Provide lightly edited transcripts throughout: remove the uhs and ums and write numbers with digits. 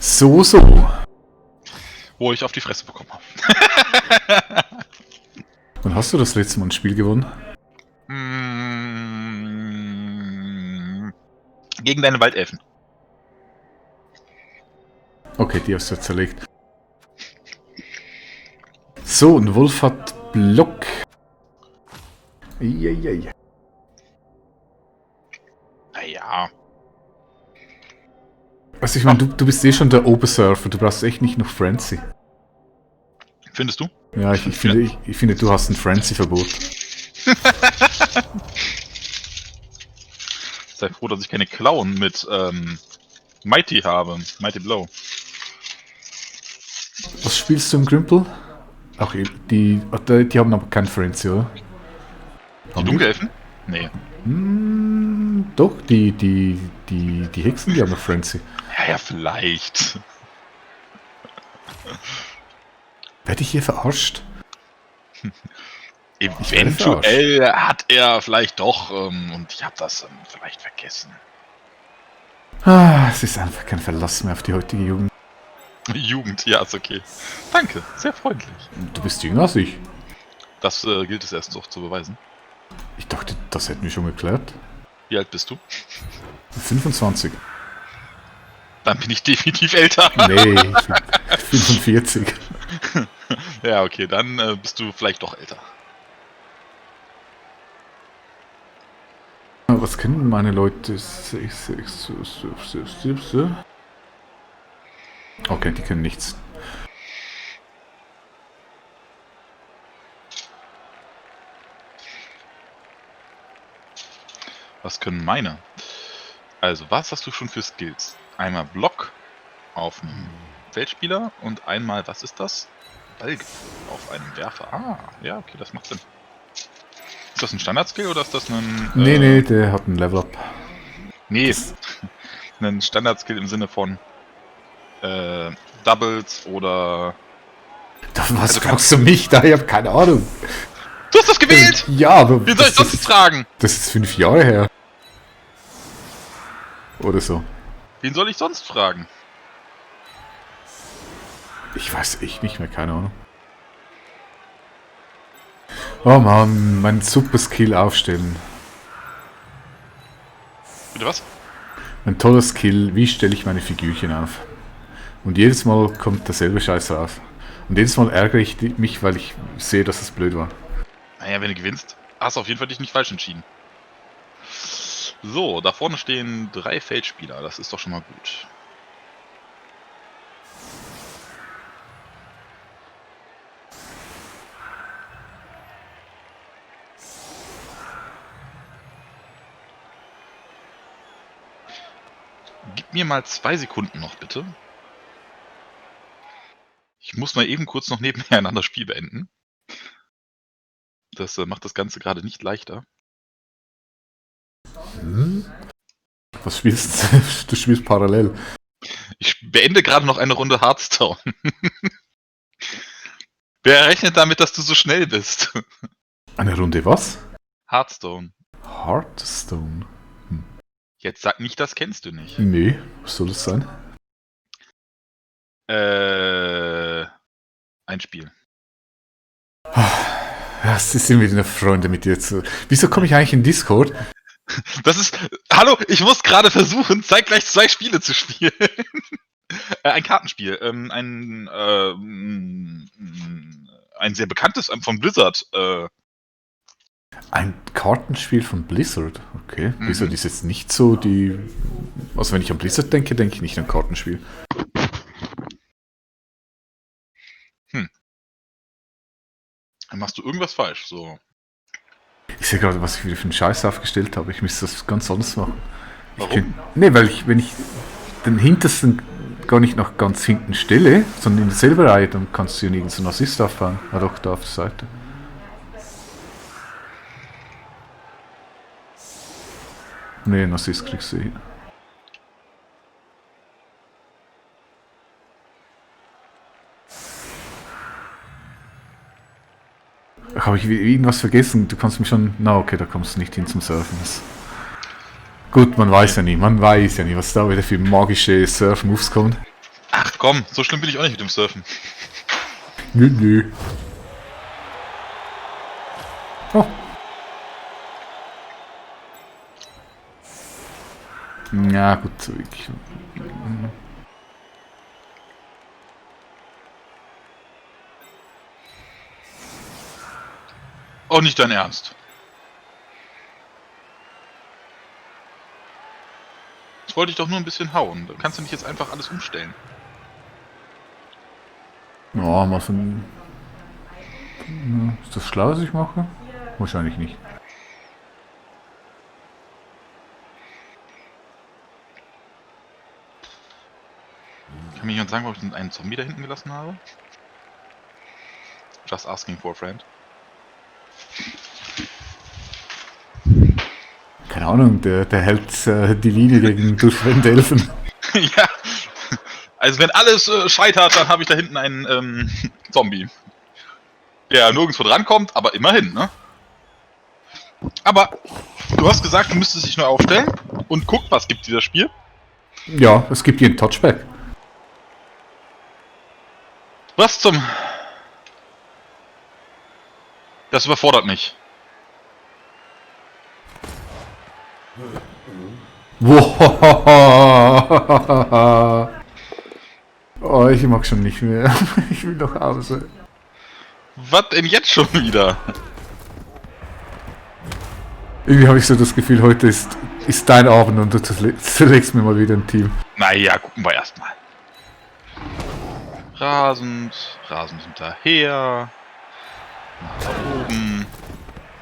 So. Wo ich auf die Fresse bekommen habe. Wann hast du das letzte Mal ein Spiel gewonnen? Gegen deine Waldelfen. Okay, die hast du zerlegt. So, ein Wolf hat Block. Eieiei. Naja. Also ich meine, du bist eh schon der Obersurfer, du brauchst echt nicht noch Frenzy. Findest du? Ja, ich finde, du hast ein Frenzy-Verbot. Sei froh, dass ich keine Klauen mit Mighty habe. Mighty Blow. Was spielst du im Grimple? Ach, die haben aber kein Frenzy, oder? Die Dunkelelfen? Nee. Doch, die Hexen, die haben noch Frenzy. Ja, vielleicht. Werde ich hier verarscht? Eventuell hat er vielleicht doch, und ich habe das vielleicht vergessen. Es ist einfach kein Verlass mehr auf die heutige Jugend. Jugend, ja, ist okay. Danke, sehr freundlich. Du bist jünger als ich. Das gilt es erst noch zu beweisen. Ich dachte, das hätten wir schon geklärt. Wie alt bist du? 25. Dann bin ich definitiv älter. Nee, ich bin 45. Ja, okay, dann bist du vielleicht doch älter. Was kennen meine Leute? Okay, die können nichts. Was können meine? Also, was hast du schon für Skills? Einmal Block auf einem Feldspieler und einmal, was ist das? Ballgriff auf einem Werfer. Ah, ja, okay, das macht Sinn. Ist das ein Standard-Skill oder ist das ein... Nee, der hat ein Level-Up. Nee, ein Standard-Skill im Sinne von Doubles oder... Was fragst du mich da? Ich hab keine Ahnung. Du hast das gewählt! Ja, aber... Wen soll ich sonst fragen? Das ist 5 Jahre her. Oder so. Wen soll ich sonst fragen? Ich weiß echt nicht mehr, keine Ahnung. Oh Mann, mein super Skill aufstellen. Bitte was? Ein toller Skill, wie stelle ich meine Figürchen auf? Und jedes Mal kommt derselbe Scheiß raus. Und jedes Mal ärgere ich mich, weil ich sehe, dass es blöd war. Naja, wenn du gewinnst, hast du auf jeden Fall dich nicht falsch entschieden. So, da vorne stehen 3 Feldspieler, das ist doch schon mal gut. Gib mir mal 2 Sekunden noch, bitte. Ich muss mal eben kurz noch nebenher ein anderes Spiel beenden. Das macht das Ganze gerade nicht leichter. Was spielst du? Du spielst parallel. Ich beende gerade noch eine Runde Hearthstone. Wer rechnet damit, dass du so schnell bist? Eine Runde was? Hearthstone. Hearthstone. Jetzt sag nicht, das kennst du nicht. Nee, was soll das sein? Ein Spiel. Ja, sie sind wieder Freunde mit dir zu. Wieso komme ich eigentlich in Discord? Das ist... Hallo, ich muss gerade versuchen, zeitgleich 2 Spiele zu spielen. Ein Kartenspiel. Ein sehr bekanntes von Blizzard. Ein Kartenspiel von Blizzard? Okay, Blizzard ist jetzt nicht so die... Also wenn ich an Blizzard denke, denke ich nicht an Kartenspiel. Dann machst du irgendwas falsch, so. Ich sehe gerade, was ich wieder für einen Scheiß aufgestellt habe. Ich müsste das ganz anders machen. Warum? Wenn ich den hintersten gar nicht nach ganz hinten stelle, sondern in derselben Reihe, dann kannst du ja nirgends einen Assist aufbauen. Ah doch, da auf der Seite. Nee, einen Assist kriegst du hin. Habe ich irgendwas vergessen? Du kannst mich schon... Na okay, da kommst du nicht hin zum Surfen. Gut, man weiß ja nie, was da wieder für magische Surf-Moves kommen. komm, so schlimm bin ich auch nicht mit dem Surfen. Nö. Oh. Ja, gut, ich, Oh, nicht dein Ernst. Jetzt wollte ich doch nur ein bisschen hauen. Da kannst du nicht jetzt einfach alles umstellen. ja, mal so ein, ist das schlau, was ich mache? Wahrscheinlich nicht. Kann mir jemand sagen, warum ich einen Zombie da hinten gelassen habe? Just asking for a friend. Keine Ahnung, der hält die Linie gegen durchbrennende Elfen. Ja. Also wenn alles scheitert, dann habe ich da hinten einen Zombie. Der nirgendwo drankommt, aber immerhin, ne? Aber du hast gesagt, du müsstest dich neu aufstellen und guck, was gibt dir das Spiel. Ja, es gibt hier ein Touchback. Was zum... Das überfordert mich. Wow. Oh, ich mag schon nicht mehr. Ich will nach Hause. Was denn jetzt schon wieder? Irgendwie habe ich so das Gefühl, heute ist dein Abend und du zerlegst mir mal wieder ein Team. Naja, gucken wir erstmal. Rasend hinterher. Nach da oben.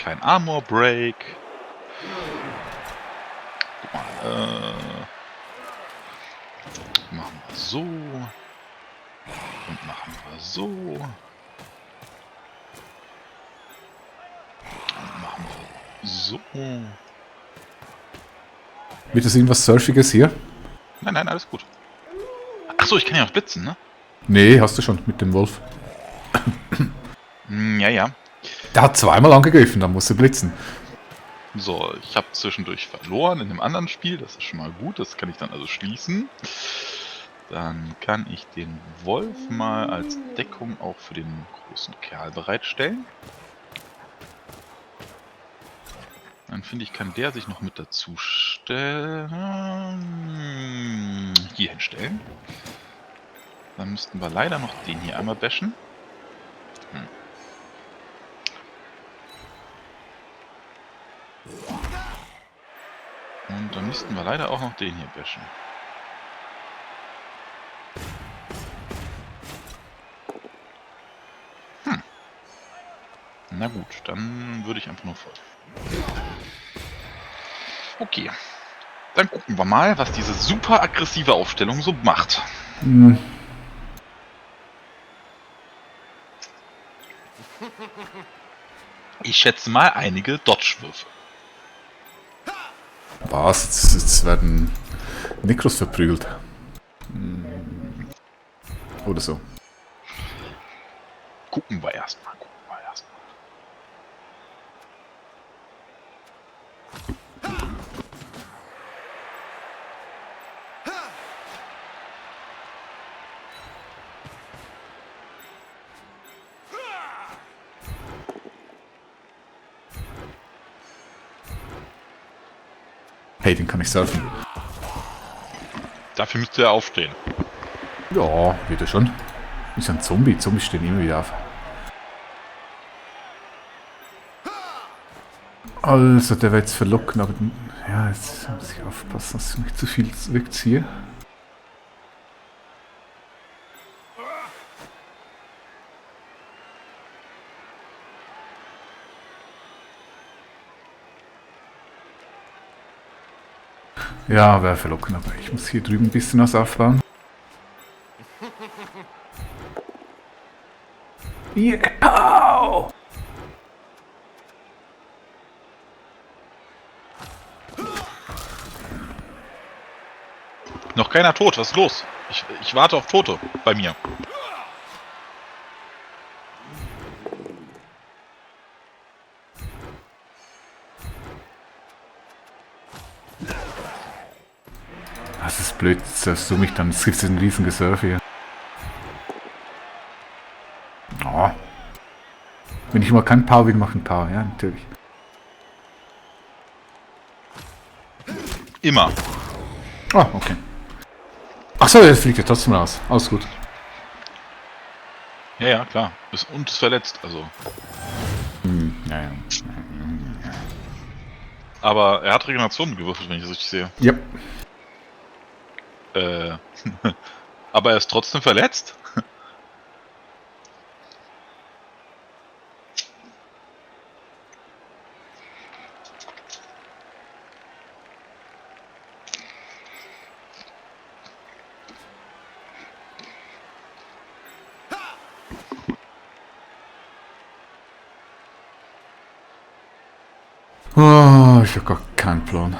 Kein Armor Break. Guck mal, machen wir so. Und machen wir so. Und machen wir so. Wird das irgendwas Surfiges hier? Nein, alles gut. Achso, ich kann ja noch blitzen, ne? Nee, hast du schon mit dem Wolf. Ja. Der hat zweimal angegriffen, dann musst du blitzen. So, ich habe zwischendurch verloren in einem anderen Spiel. Das ist schon mal gut. Das kann ich dann also schließen. Dann kann ich den Wolf mal als Deckung auch für den großen Kerl bereitstellen. Dann finde ich, kann der sich noch mit dazu stellen. Hier hinstellen. Dann müssten wir leider noch den hier einmal bashen. Und dann müssten wir leider auch noch den hier bashen. Na gut, dann würde ich einfach nur voll. Okay. Dann gucken wir mal, was diese super aggressive Aufstellung so macht. Ich schätze mal einige Dodge-Würfe. Was? Jetzt werden Nekros verprügelt. Oder so. Gucken wir erstmal. Hey, den kann ich surfen. Dafür müsste er aufstehen. Ja, wird er schon. Ist ein Zombie. Zombies stehen immer wieder auf. Also, der wird jetzt verlocken, aber ja, jetzt muss ich aufpassen, dass ich nicht zu viel wegziehe. Ja, wäre verlocken, aber ich muss hier drüben ein bisschen was aufbauen. Yeah. Noch keiner tot, was ist los? Ich warte auf Tote bei mir. Das ist blöd, surfst du mich dann, es gibt einen riesen Gesurf hier. Wenn ich mal kein Paar will, mache ich ein Paar, ja, natürlich. Immer. Ah, okay. Achso, jetzt fliegt er trotzdem raus. Alles gut. Ja, ja, klar. Und ist verletzt, also. Naja. Aber er hat Regeneration gewürfelt, wenn ich das richtig sehe. Ja. Aber er ist trotzdem verletzt? Oh, ich habe gar keinen Plan.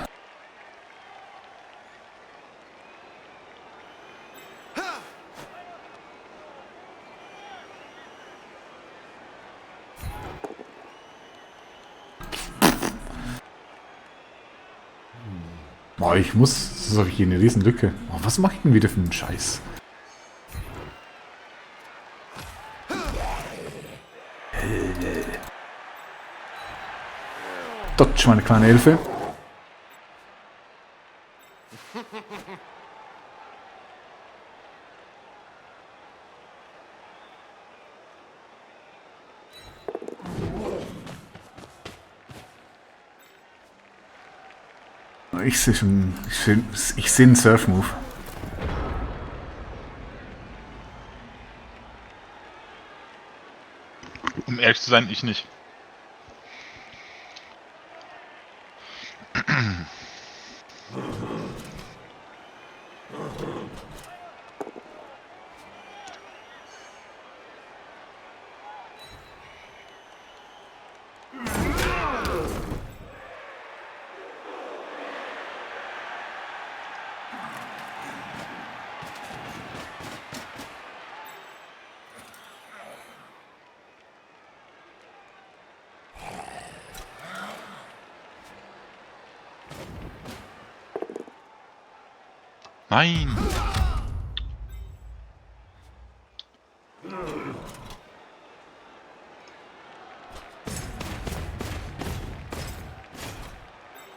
Boah, ich muss. Das ist doch hier eine riesen Lücke. Oh, was mache ich denn wieder für einen Scheiß? Dodge, meine kleine Elfe. Ich sehe schon. Ich sehe einen Surf-Move. Um ehrlich zu sein, ich nicht. Nein!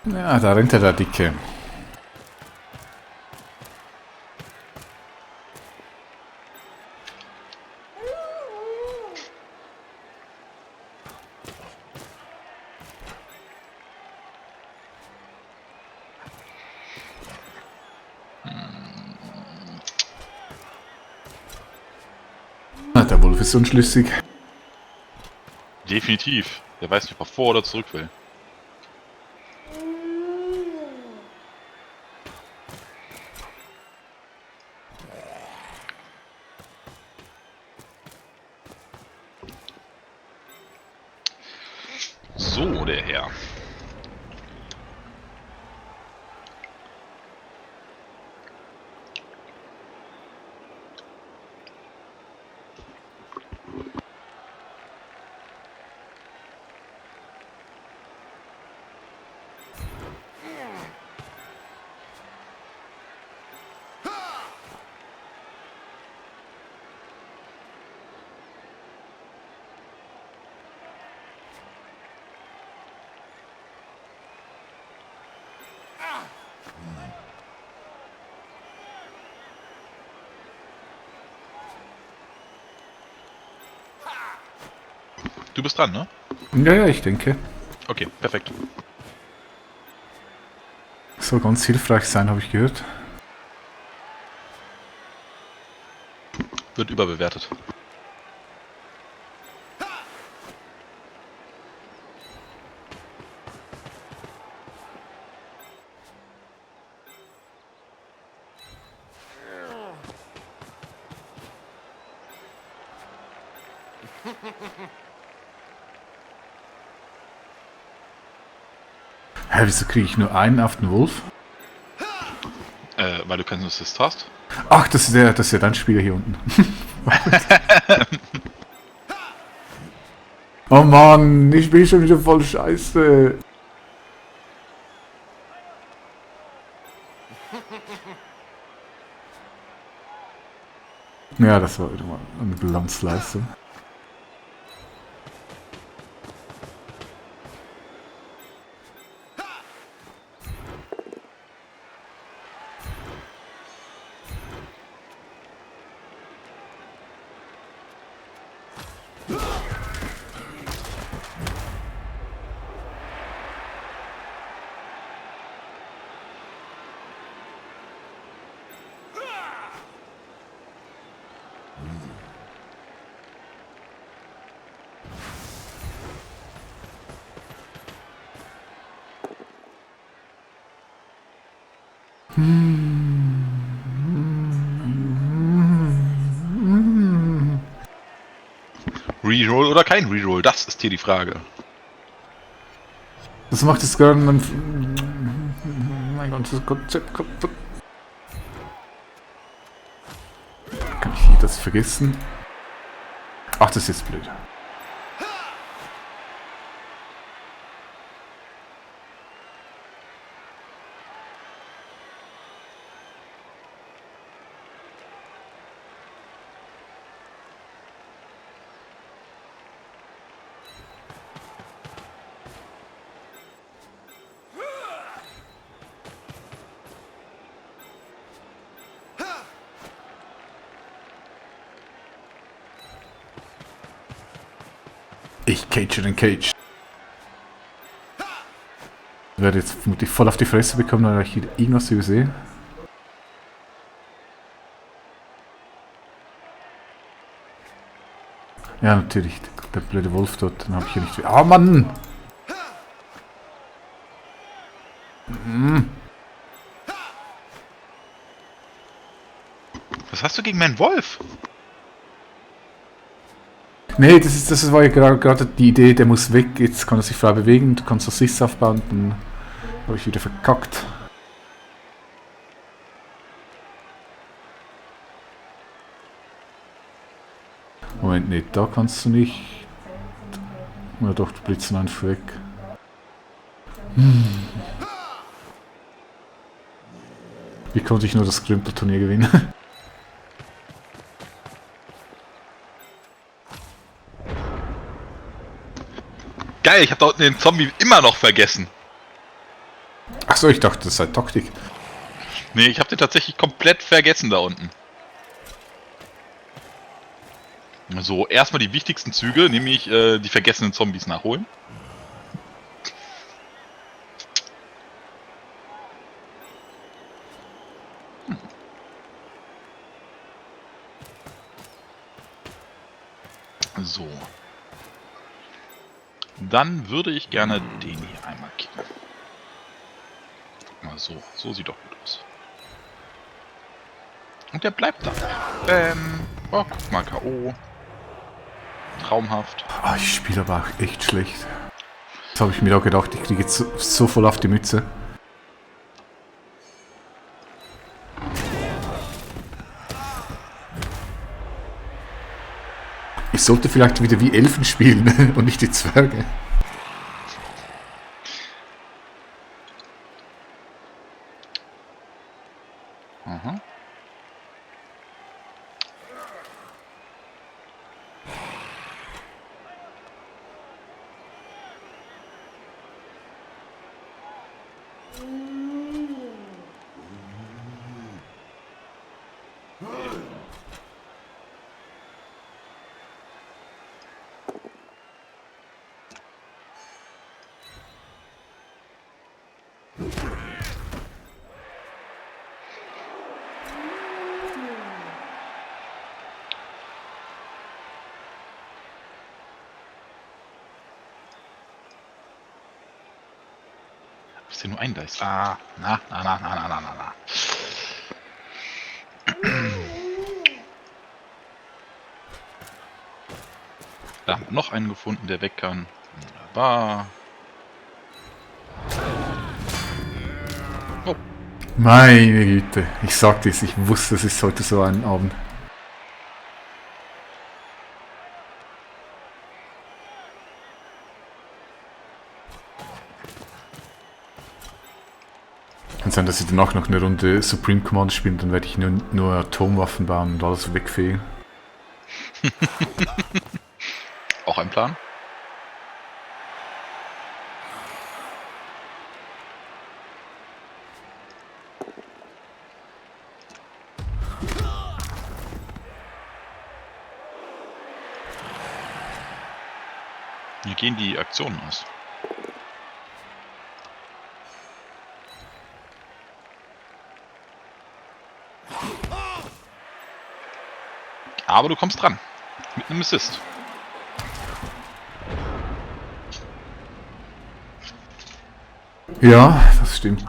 Ja, da rennt er, der Dicke. Ah, der Wolf ist unschlüssig. Definitiv. Der weiß nicht, ob er vor oder zurück will. So, der Herr. Du bist dran, ne? Ja, ja, ich denke. Okay, perfekt. Soll ganz hilfreich sein, habe ich gehört. Wird überbewertet. Hä, wieso kriege ich nur einen auf den Wolf? Weil du keinen Assist hast. Ach, das ist ja dein Spieler hier unten. Oh Mann, ich bin schon wieder voll scheiße. Ja, das war wieder mal eine Glanzleistung. Reroll oder kein Reroll, das ist hier die Frage. Das macht es gerade mein... Mein ganzes Konzept kaputt. Kann ich hier das vergessen? Ach, das ist jetzt blöd. Ich cage den Cage. Ich werde jetzt vermutlich voll auf die Fresse bekommen, weil ich hier irgendwas übersehe. Ja, natürlich. Der blöde Wolf dort. Dann habe ich hier nicht... Ah, Mann! Was hast du gegen meinen Wolf? Nee, das war ja gerade die Idee, der muss weg, jetzt kann er sich frei bewegen, du kannst Assists aufbauen, dann habe ich wieder verkackt. Moment, nee, da kannst du nicht. Oder doch, du blitzen einfach weg. Wie konnte ich nur das Grümpelturnier gewinnen? Geil, ich habe da unten den Zombie immer noch vergessen. Achso, ich dachte, das sei Taktik. Nee, ich habe den tatsächlich komplett vergessen da unten. So, erstmal die wichtigsten Züge, nämlich die vergessenen Zombies nachholen. So. Dann würde ich gerne den hier einmal kicken. Mal so. So sieht doch gut aus. Und der bleibt da. Oh, guck mal, K.O. Traumhaft. Ah, ich spiele aber auch echt schlecht. Das habe ich mir auch gedacht, ich kriege jetzt so voll auf die Mütze. Ich sollte vielleicht wieder wie Elfen spielen und nicht die Zwerge. Aha. Ist hier nur ein Dice? Ah, na. Da haben wir noch einen gefunden, der weg kann. Wunderbar. Oh. Meine Güte, ich sagte es, ich wusste, es ist heute so ein Abend. Kann sein, dass ich danach noch eine Runde Supreme Command spiele, dann werde ich nur Atomwaffen bauen und alles wegfegen. Auch ein Plan? Wie gehen die Aktionen aus? Aber du kommst dran. Mit einem Assist. Ja, das stimmt.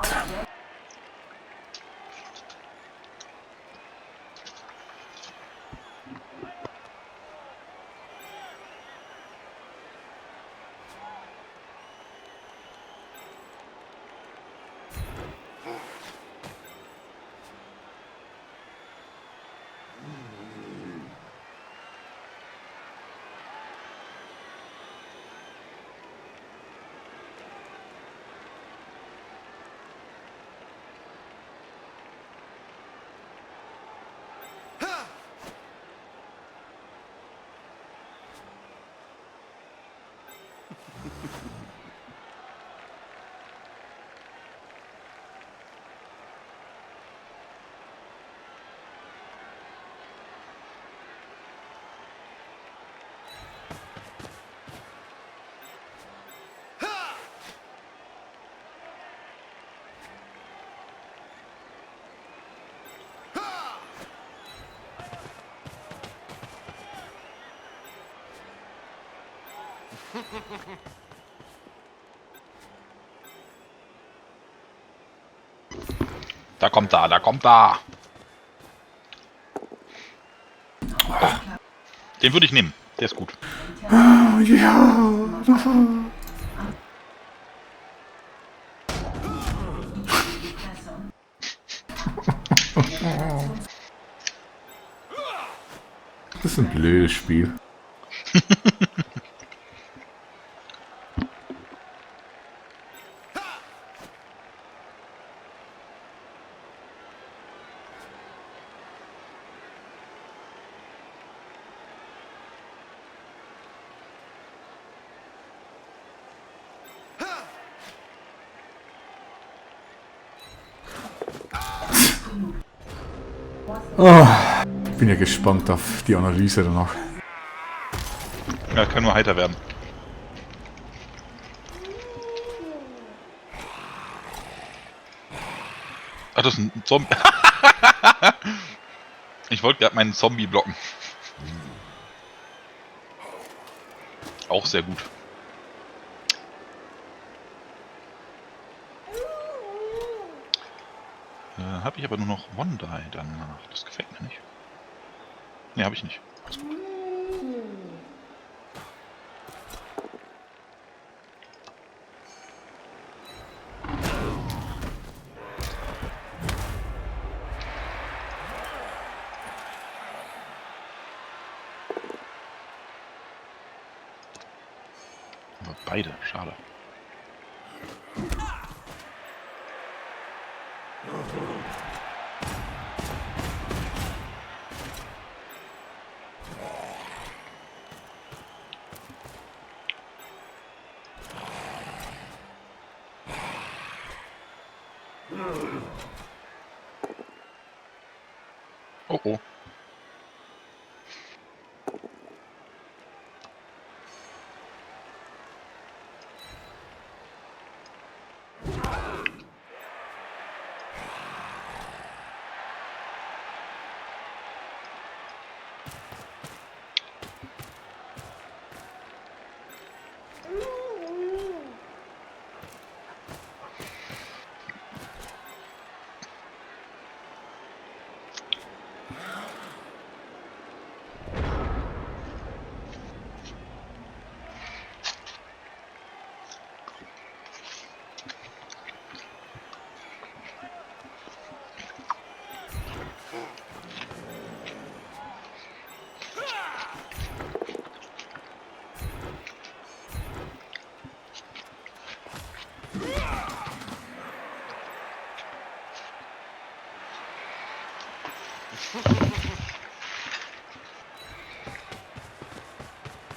Da kommt er, da kommt er. Oh. Den würde ich nehmen. Der ist gut. Ja. Das ist ein blödes Spiel. Oh, bin ja gespannt auf die Analyse danach. Ja, kann nur heiter werden. Ach, das ist ein Zombie. Ich wollte gerade meinen Zombie blocken. Auch sehr gut. Habe ich aber nur noch One Die danach. Das gefällt mir nicht. Ne, habe ich nicht. Alles gut. Aber beide, schade. Oh oh.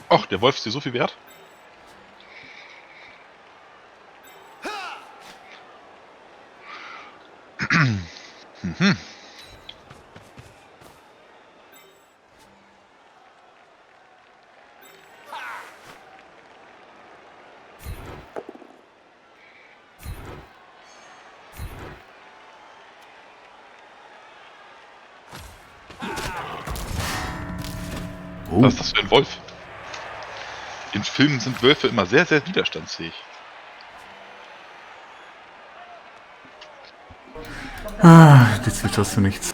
Ach, der Wolf ist dir so viel wert? Mhm. Oh. Was ist das für ein Wolf? In Filmen sind Wölfe immer sehr, sehr widerstandsfähig. Ah, jetzt hast du nichts.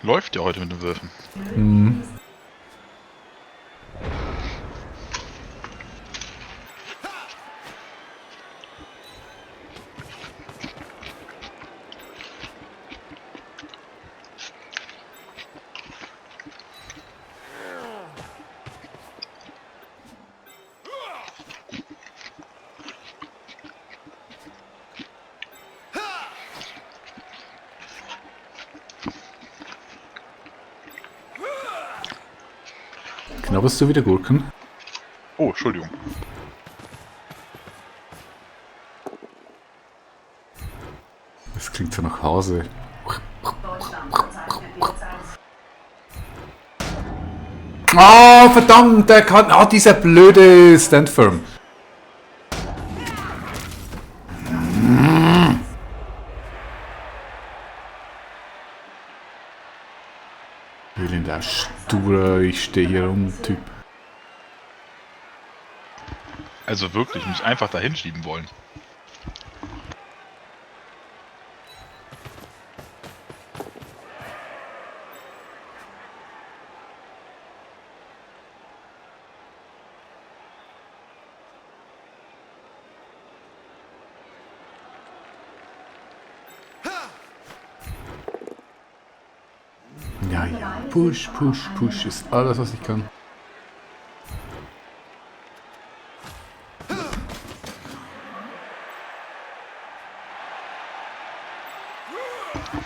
Läuft ja heute mit den Würfen. Hm. Knabberst du wieder Gurken? Oh, Entschuldigung. Das klingt so nach Hase. Ah, verdammt, der kann... Ah, dieser blöde Standfirm. Will in der sture, ich stehe hier rum, Typ. Also wirklich, mich einfach dahin schieben wollen. Ja, ja, push, push, push ist alles, was ich kann.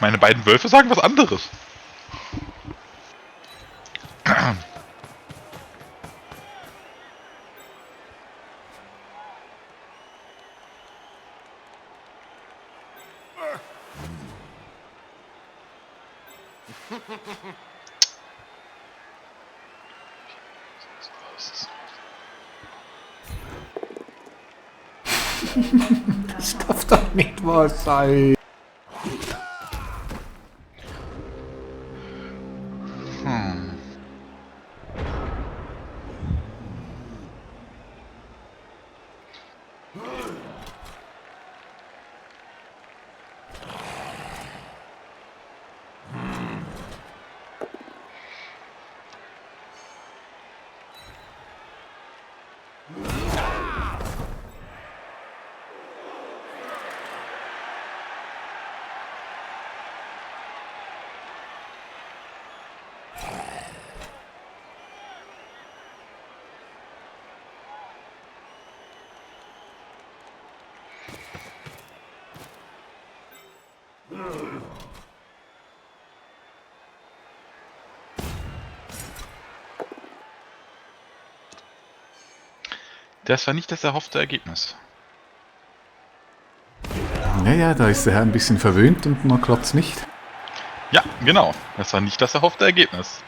Meine beiden Wölfe sagen was anderes. Das darf doch nicht wahr sein. Das war nicht das erhoffte Ergebnis. Naja, da ist der Herr ein bisschen verwöhnt und man klappt's nicht. Ja, genau. Das war nicht das erhoffte Ergebnis.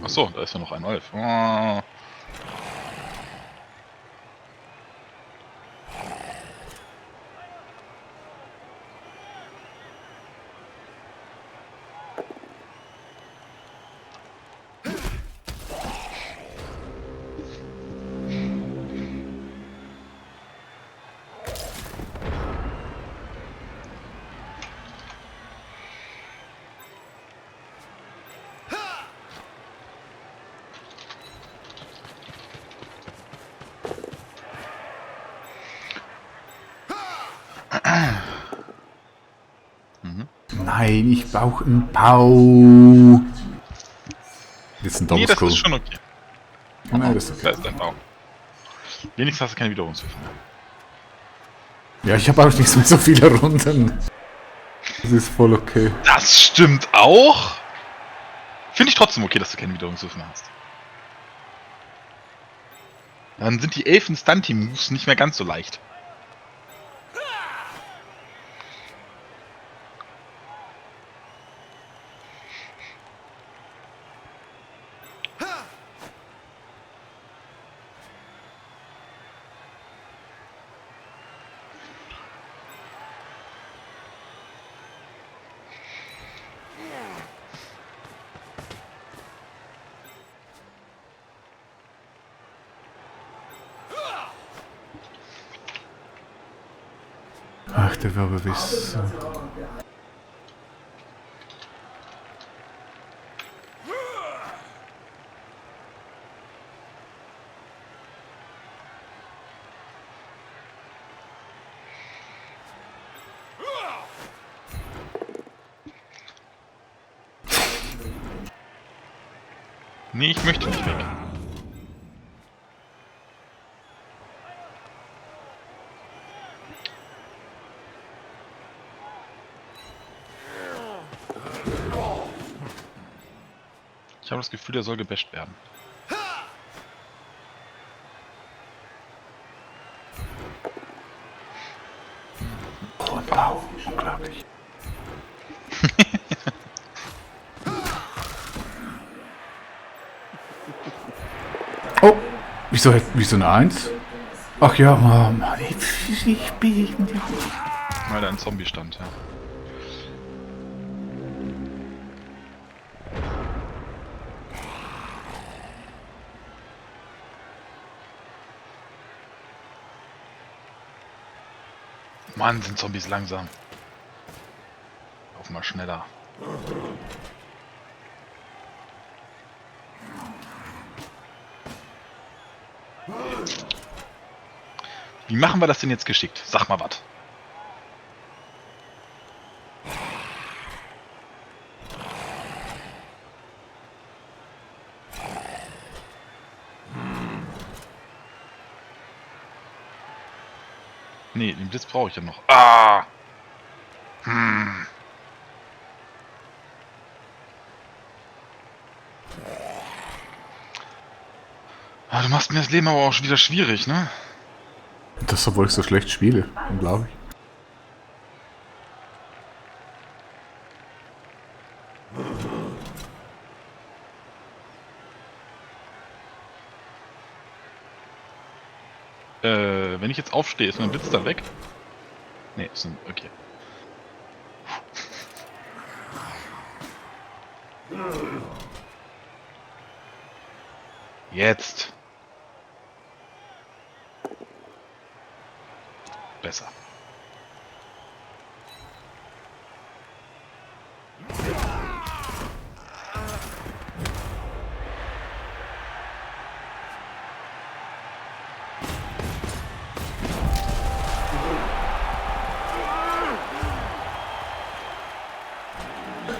Achso, da ist ja noch ein Wolf. Oh. Nein, ich brauche einen Pau. Jetzt ein Nee, das Double ist schon okay. Nein, das ist Da okay. ist dein Baum. Wenigstens hast du keine Wiederholungshilfe mehr. Ja, ich habe auch nicht mehr so viele Runden. Das ist voll okay. Das stimmt auch. Finde ich trotzdem okay, dass du keine Wiederholungshilfe mehr hast. Dann sind die 11 Stunty-Moves nicht mehr ganz so leicht. Ach, der will aber wissen. Nee, ich möchte nicht weg. Ich habe das Gefühl, der soll gebasht werden. Oh, wow, unglaublich. Oh, wieso eine 1? Ach ja, Mann, ich bin... Weil da ein Zombie stand, ja. Mann, sind Zombies langsam. Lauf mal schneller. Wie machen wir das denn jetzt geschickt? Sag mal was. Nee, den Blitz brauche ich ja noch. Ah! Ah, du machst mir das Leben aber auch schon wieder schwierig, ne? Das, obwohl ich so schlecht spiele, unglaublich. Wenn ich jetzt aufstehe, ist mein Blitz dann weg? Nee, ist ein... okay. Jetzt. Besser.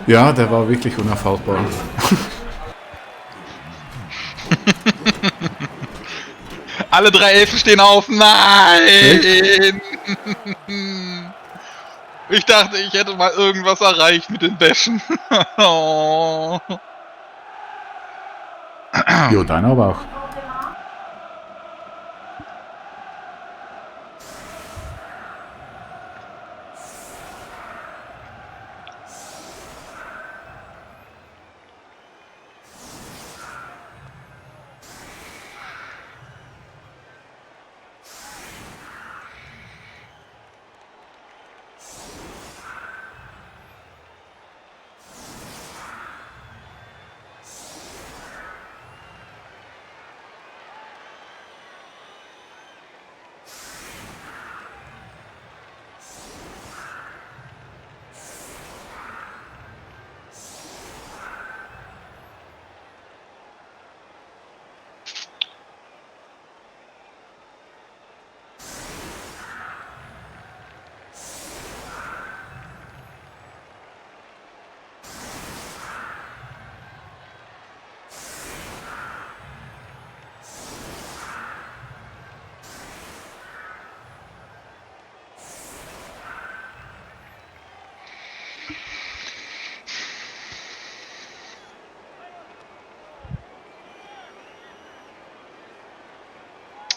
Ja, der war wirklich unaufhaltbar. Alle 3 Elfen stehen auf. Nein! Ich dachte, ich hätte mal irgendwas erreicht mit den Bashen. Oh. Jo, deiner aber auch.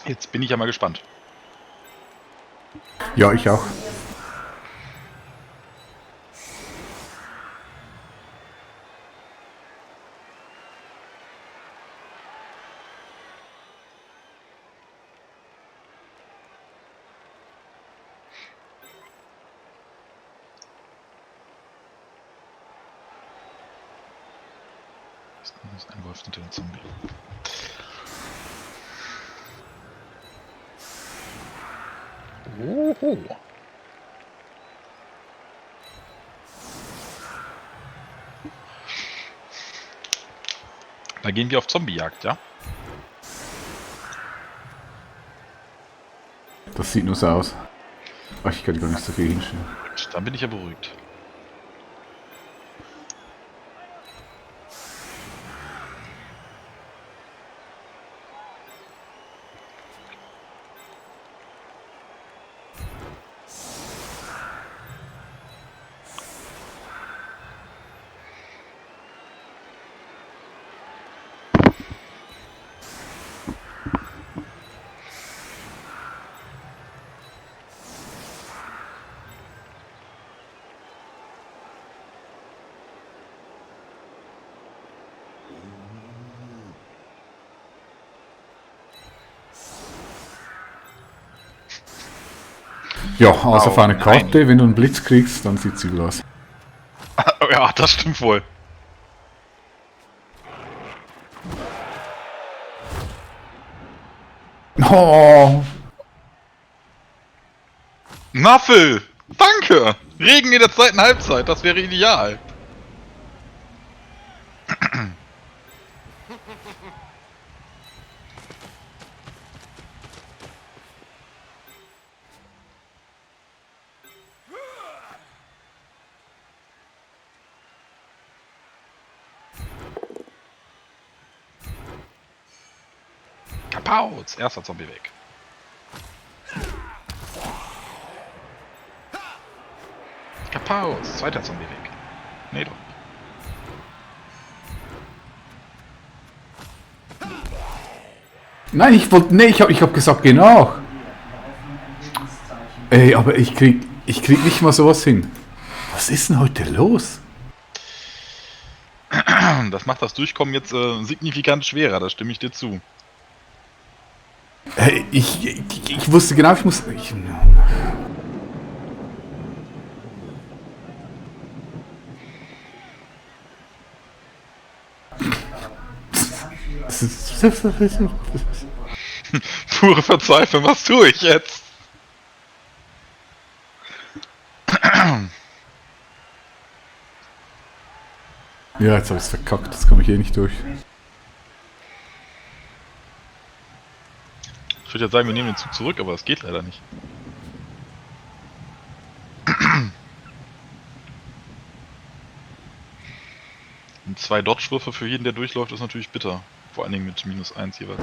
Jetzt bin ich ja mal gespannt. Ja, ich auch. Das ist ein Wolf hinter dem Zombie. Oho. Da gehen wir auf Zombiejagd, ja? Das sieht nur so aus. Ach, ich kann gar nicht so viel hinstellen. Dann bin ich ja beruhigt. Ja, also auf Oh, einer Karte, wenn du einen Blitz kriegst, dann sieht's übel aus. Ja, das stimmt wohl. Oh, Naffel! Danke! Regen in der zweiten Halbzeit, das wäre ideal. Kapauz! Erster Zombie weg. Kapauz! Zweiter Zombie weg. Nee, doch. nein, ich hab gesagt, genau. Ey, aber ich krieg nicht mal sowas hin. Was ist denn heute los? Das macht das Durchkommen jetzt signifikant schwerer, da stimme ich dir zu. Ich wusste genau, ich muss... Das ist... Pure Verzweiflung, was tue ich jetzt? Ja, jetzt hab ich's verkackt, das komme ich eh nicht durch. Ich würde jetzt sagen, wir nehmen den Zug zurück, aber das geht leider nicht. Und 2 Dodge-Würfe für jeden, der durchläuft, ist natürlich bitter. Vor allen Dingen mit -1 jeweils.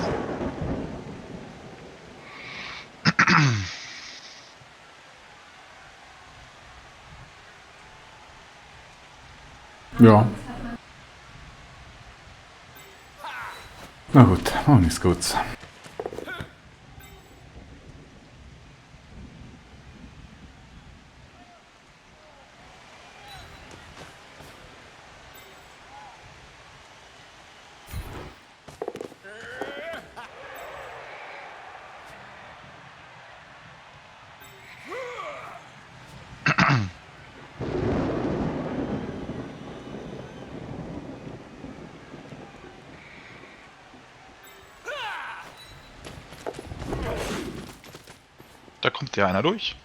Ja. Na gut, machen ist gut. Da kommt ja einer durch.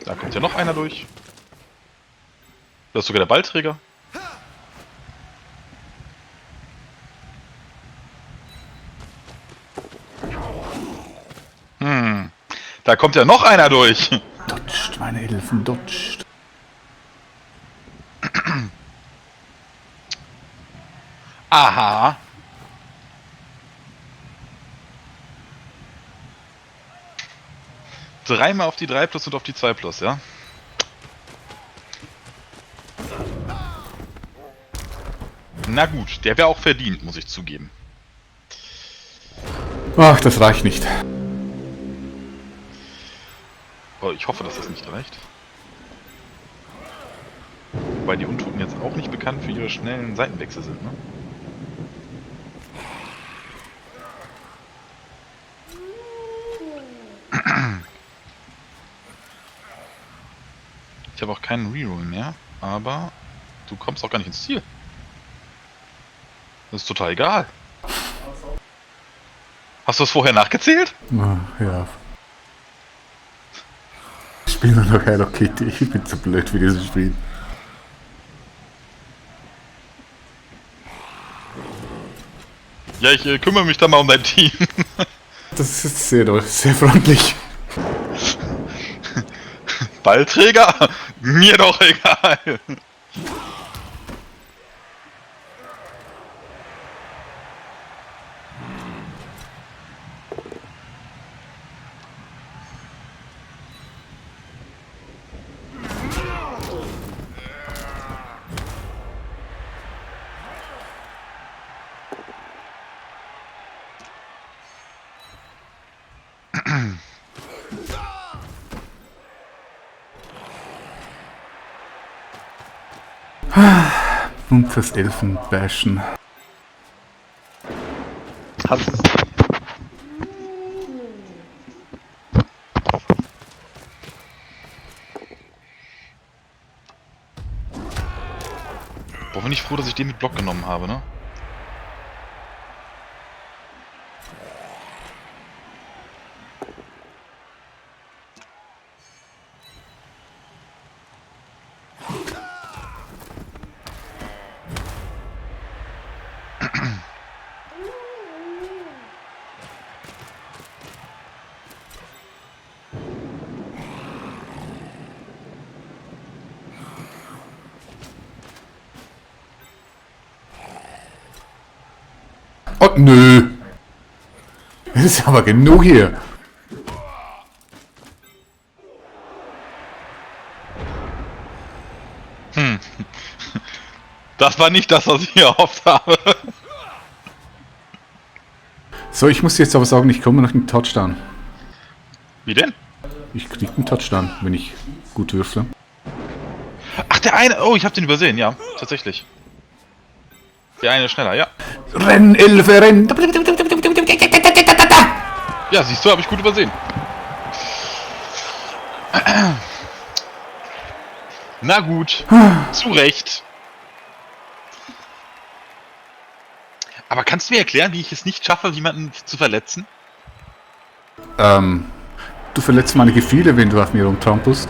Da kommt ja noch einer durch. Das ist sogar der Ballträger. Da kommt ja noch einer durch. Dodged, meine Elfen, dodged. Aha. Dreimal auf die 3+ und auf die 2+, ja? Na gut, der wäre auch verdient, muss ich zugeben. Ach, das reicht nicht. Aber ich hoffe, dass das nicht reicht. Wobei die Untoten jetzt auch nicht bekannt für ihre schnellen Seitenwechsel sind, ne? Ich habe auch keinen Reroll mehr, aber du kommst auch gar nicht ins Ziel. Das ist total egal. Hast du das vorher nachgezählt? Ach, ja. Ich spiele nur noch Hello Kitty, ich bin zu blöd für dieses Spiel. Ja, ich kümmere mich da mal um dein Team. Das ist sehr freundlich. Ballträger? Mir doch egal. Und das Elfenbashen. Hast es. Boah, bin ich froh, dass ich den mit Block genommen habe, ne? Oh, nö. Das ist aber genug hier. Das war nicht das, was ich mir erhofft habe. So, ich muss jetzt aber sagen, ich komme noch einen Touchdown. Wie denn? Ich krieg einen Touchdown, wenn ich gut würfle. Ach, der eine. Oh, ich habe den übersehen, ja. Tatsächlich. Der eine schneller, ja. Renn, Elfe, renn! Ja, siehst du, habe ich gut übersehen. Na gut. Zu Recht. Aber kannst du mir erklären, wie ich es nicht schaffe, jemanden zu verletzen? Du verletzt meine Gefühle, wenn du auf mir rumtrampelst.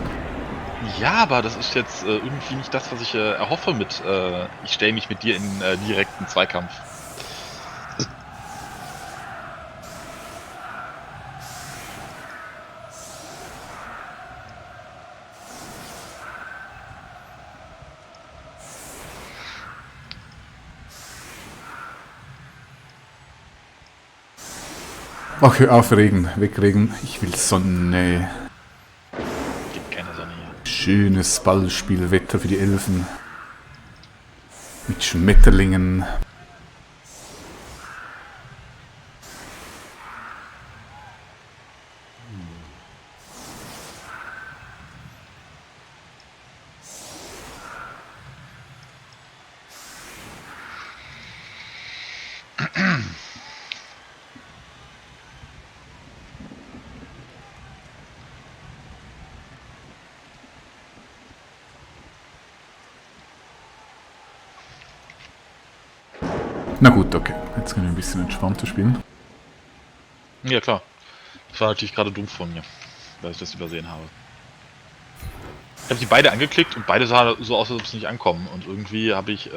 Ja, aber das ist jetzt irgendwie nicht das, was ich erhoffe mit ich stelle mich mit dir in direkten Zweikampf. Ach, hör auf, Regen. Wegregen. Ich will Sonne. Gibt keine Sonne hier. Schönes Ballspielwetter für die Elfen. Mit Schmetterlingen. Na gut, okay. Jetzt können wir ein bisschen entspannter spielen. Ja, klar. Das war natürlich gerade dumm von mir, weil ich das übersehen habe. Ich habe die beide angeklickt und beide sahen so aus, als ob sie nicht ankommen. Und irgendwie habe ich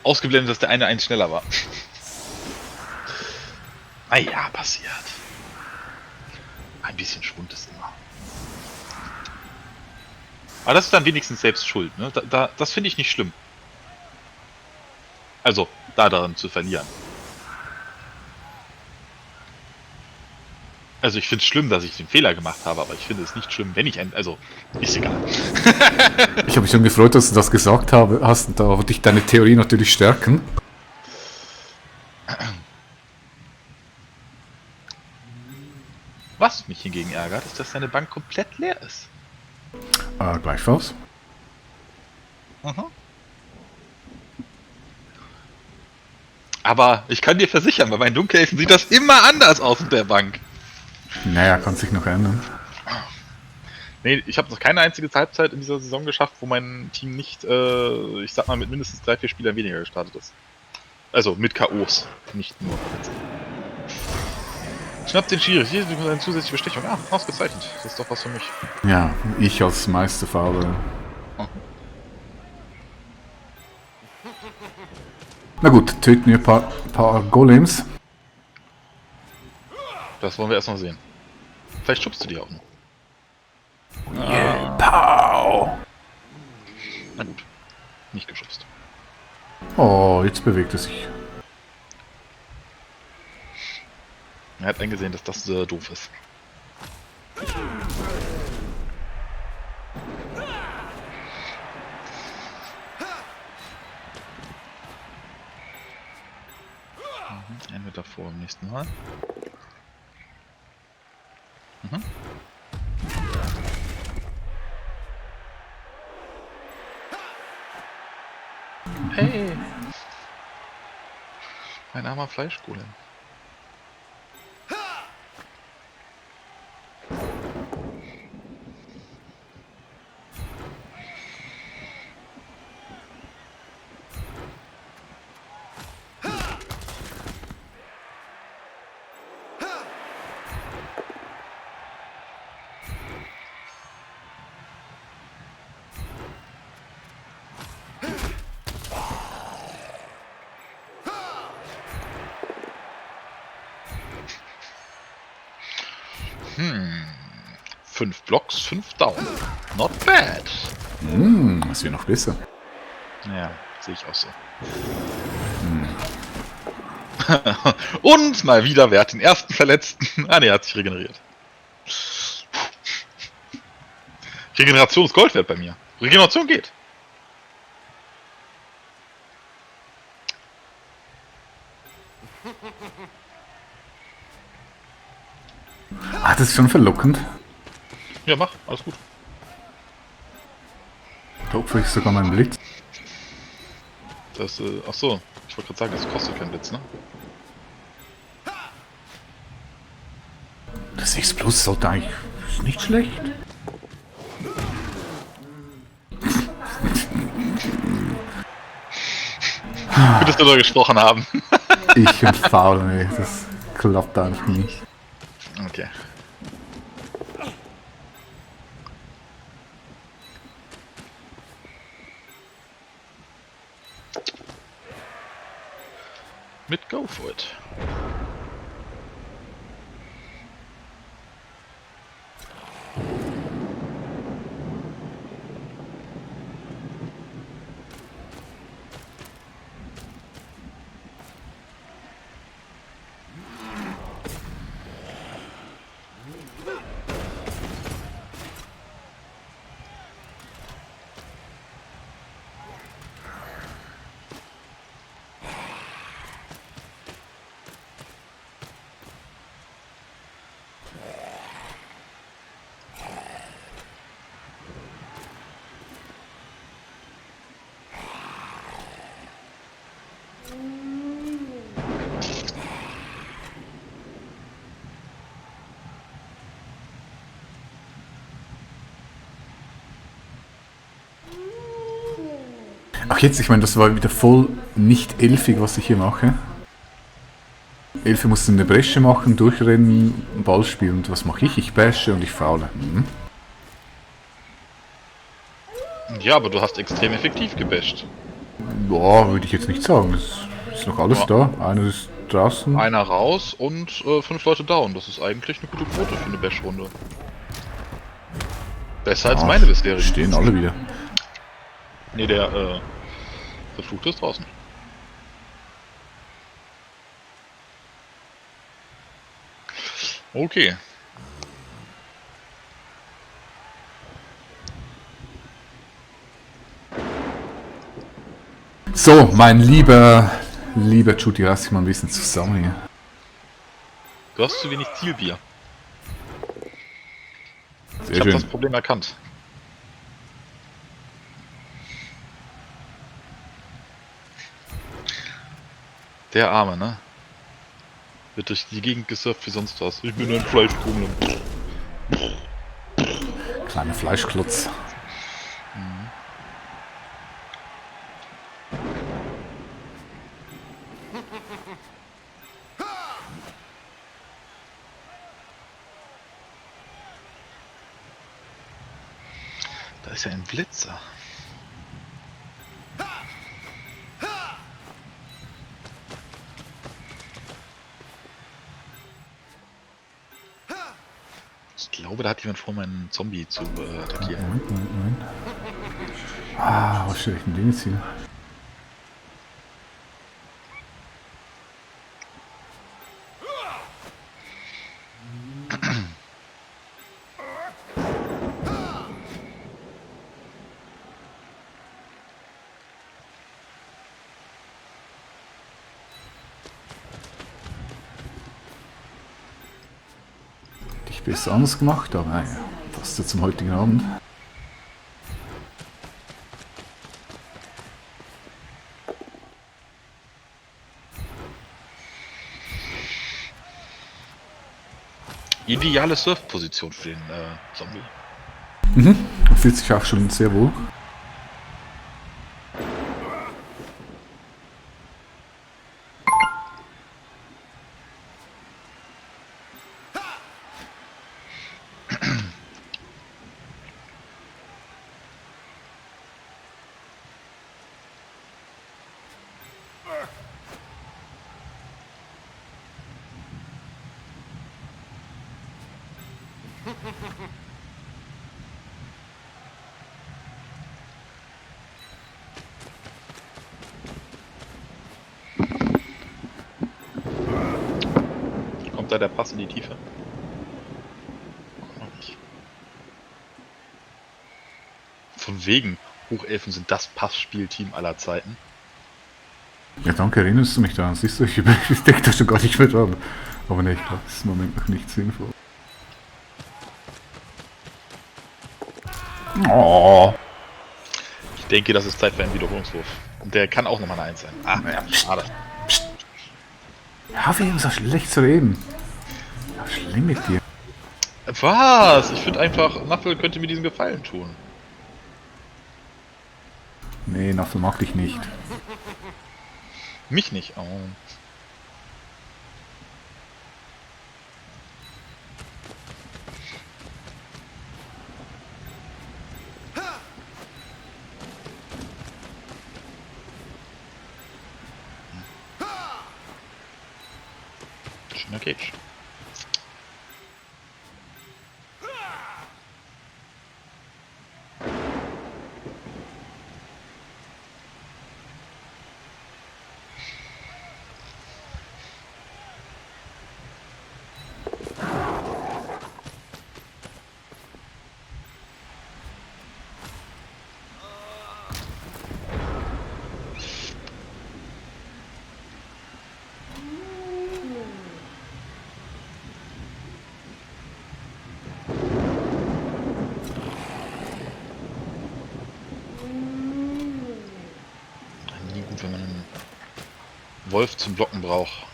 ausgeblendet, dass der eine eins schneller war. Naja, passiert. Ein bisschen Schwund ist immer. Aber das ist dann wenigstens selbst schuld, ne? Das finde ich nicht schlimm. Also, da daran zu verlieren. Also ich finde es schlimm, dass ich den Fehler gemacht habe, aber ich finde es nicht schlimm, wenn ich ein... Also, ist egal. Ich habe mich schon gefreut, dass du das gesagt hast. Und da wollte ich deine Theorie natürlich stärken. Was mich hingegen ärgert, ist, dass deine Bank komplett leer ist. Gleichfalls. Mhm. Aber ich kann dir versichern, bei meinen Dunkelelfen sieht das immer anders aus mit der Bank. Naja, kann sich noch ändern. Nee, ich habe noch keine einzige Halbzeit in dieser Saison geschafft, wo mein Team nicht, ich sag mal, mit mindestens 3-4 Spielern weniger gestartet ist. Also mit K.O.s, nicht nur verletzt. Schnapp den Schiri, hier ist eine zusätzliche Bestechung. Ah, ausgezeichnet. Das ist doch was für mich. Ja, ich als Meisterfahrer. Na gut, töten wir ein paar ein paar Golems. Das wollen wir erstmal sehen. Vielleicht schubst du die auch noch. Pow! Na gut. Nicht geschubst. Oh, jetzt bewegt er sich. Er hat eingesehen, dass das doof ist. Einen Meter vor beim nächsten Mal. Mhm. Hey! Ein armer Fleischgolem. Hm. 5 Blocks, 5 Down. Not bad. Das wäre noch besser. Ja, sehe ich auch so. Und mal wieder, wer hat den ersten Verletzten? Ah ne, er hat sich regeneriert. Regeneration ist Gold wert bei mir. Regeneration geht. Ah, das ist schon verlockend. Ja, mach, alles gut. Da opfere ich sogar meinen Blitz. Das, ach so, ich wollte gerade sagen, das kostet keinen Blitz, ne? Das 6 Plus sollte eigentlich ist nicht schlecht. Gut, dass wir darüber gesprochen haben. Ich und Faul, nee, das klappt eigentlich nicht. Okay. Mit Go for it. Ach jetzt, ich meine, das war wieder voll nicht elfig, was ich hier mache. Elfe mussten eine Bresche machen, durchrennen, Ball spielen. Und was mache ich? Ich bashe und ich faule. Ja, aber du hast extrem effektiv gebasht. Boah, würde ich jetzt nicht sagen. Es ist noch alles Ja. da. Einer ist draußen. Einer raus und 5 Leute down. Das ist eigentlich eine gute Quote für eine Bash-Runde. Besser als meine bisherige. Stehen alle wieder. Ne, der Verfluchte ist draußen. Okay. So, mein lieber Judy, reiß dich mal ein bisschen zusammen hier. Du hast zu wenig Zielbier. Sehr Ich habe das schön. Problem erkannt. Der Arme, ne? Wird durch die Gegend gesurft wie sonst was. Ich bin ein Fleischkugel. Kleiner Fleischklotz. Da ist ja ein Blitzer. Ich glaube, da hat jemand vor, meinen Zombie zu attackieren. Moment. Ah, was stelle ich denn den jetzt hier? Hätte ich besser anders gemacht, aber naja, passt ja zum heutigen Abend. Ideale Surf-Position für den Zombie. Man fühlt sich auch schon sehr wohl. Kommt da der Pass in die Tiefe? Von wegen, Hochelfen sind das Passspielteam aller Zeiten. Ja, danke, erinnerst du mich daran. Siehst du, ich denke da schon gar nicht mehr dran. Aber ne, ich glaube, das ist im Moment noch nicht sinnvoll. Oh. Ich denke, das ist Zeit für einen Wiederholungswurf. Und der kann auch nochmal eine 1 sein. Ah, ja, schade. Ja, wie ihm so schlecht zu reden. Ja, schlimm mit dir. Was? Ich finde einfach, Naffel könnte mir diesen Gefallen tun. Nee, Naffel mag dich nicht. Mich nicht. Oh. Schöner Cage. Nie gut, wenn man einen Wolf zum Blocken braucht.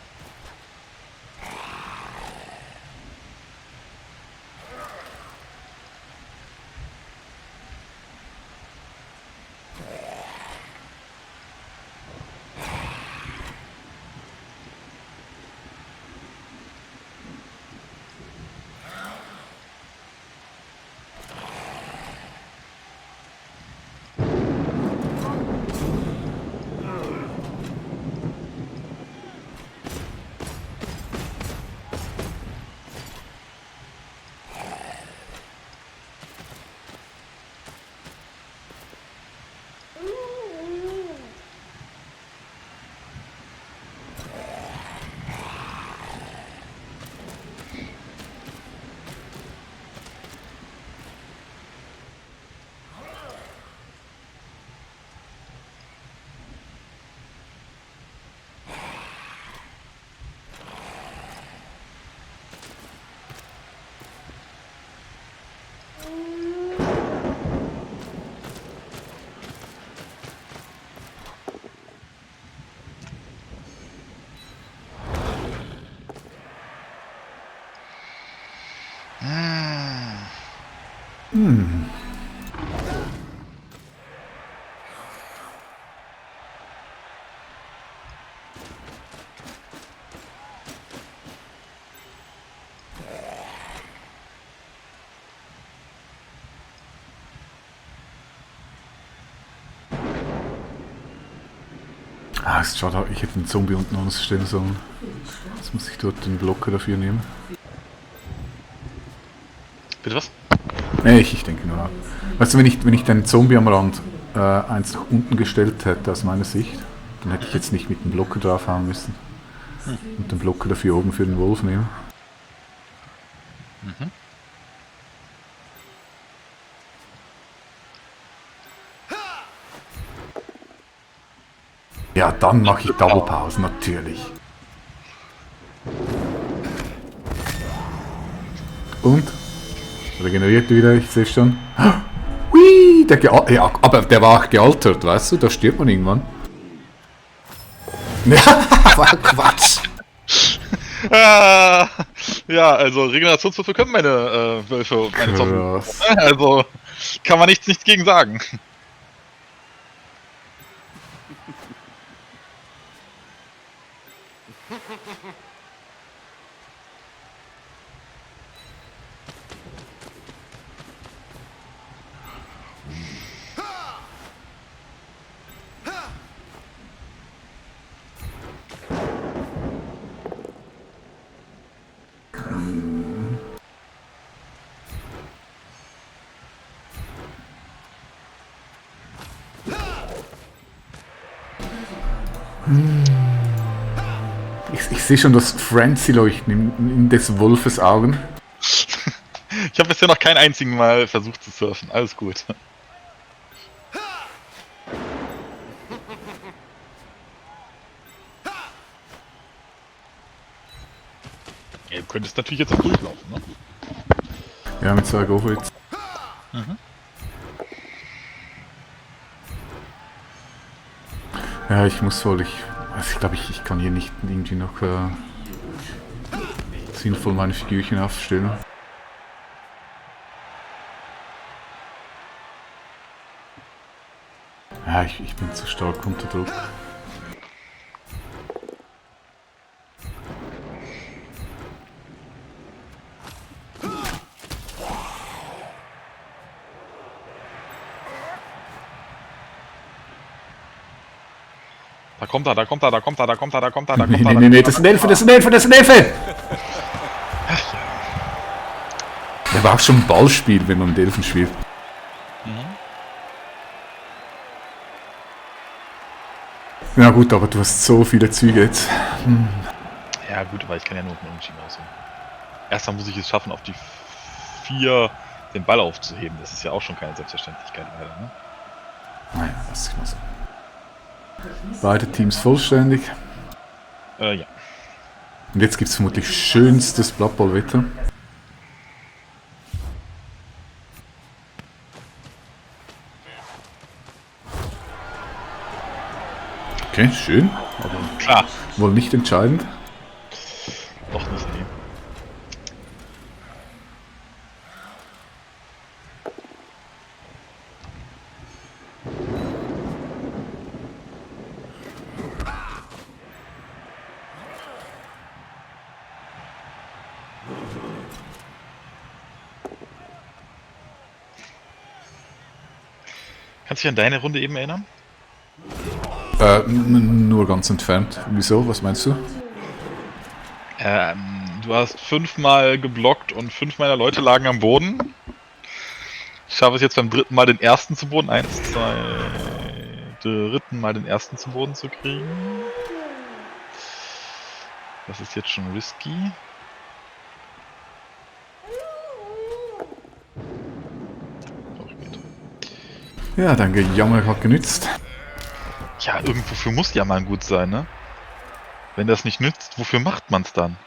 Ah, ist schade, ich hätte den Zombie unten ausstellen sollen. Jetzt muss ich dort den Blocker dafür nehmen. Bitte was? Nee, ich denke nur. Weißt du, wenn ich den Zombie am Rand eins nach unten gestellt hätte, aus meiner Sicht, dann hätte ich jetzt nicht mit dem Blocker draufhauen müssen. Und den Blocker dafür oben für den Wolf nehmen. Mhm. Ja, dann mache ich Double Pause, natürlich. Und? Regeneriert wieder, ich sehe schon. Hui, ja, aber der war auch gealtert, weißt du? Da stirbt man irgendwann. Ja, war Quatsch. Ja, also Regenerationswürfe können meine Wölfe, meine Zombies. Krass. Also kann man nichts gegen sagen. Ich sehe schon das Frenzy-Leuchten in des Wolfes Augen. Ich habe bisher noch kein einzigen Mal versucht zu surfen. Alles gut. Ja, du könntest natürlich jetzt auch durchlaufen, ne? Ja, mit 2 Go-Hits. Mhm. Ja, ich muss wohl, also ich glaube, ich kann hier nicht irgendwie noch sinnvoll meine Figürchen aufstellen. Ja, ich bin zu stark unter Druck. Da kommt er, da kommt er, da kommt er, da kommt er, da kommt er, da Nee, kommt er. nee, nee, nee, das sind Elfe, das sind Elfe, das sind Elfe! Der war auch schon ein Ballspiel, wenn man mit Elfen spielt. Ja gut, aber du hast so viele Züge jetzt. Ja gut, aber ich kann ja nur einen Unentschieden aussuchen. Erstmal muss ich es schaffen, auf die 4 den Ball aufzuheben. Das ist ja auch schon keine Selbstverständlichkeit leider, ne? Naja, lass ich mal so. Beide Teams vollständig. Ja. Und jetzt gibt es vermutlich schönstes Blood Bowl Wetter. Okay, schön. Aber Klar. wohl nicht entscheidend. Doch nicht, nee. Kannst du dich an deine Runde eben erinnern? Nur ganz entfernt. Wieso? Was meinst du? Du hast 5-mal geblockt und 5 meiner Leute lagen am Boden. Ich schaffe es jetzt beim 3. Mal den ersten zu Boden. 1, 2, 3. Mal den ersten zu Boden zu kriegen. Das ist jetzt schon risky. Doch, geht. Ja, dein Gejammer hat genützt. Ja, irgendwofür muss Jammern gut sein, ne? Wenn das nicht nützt, wofür macht man's dann?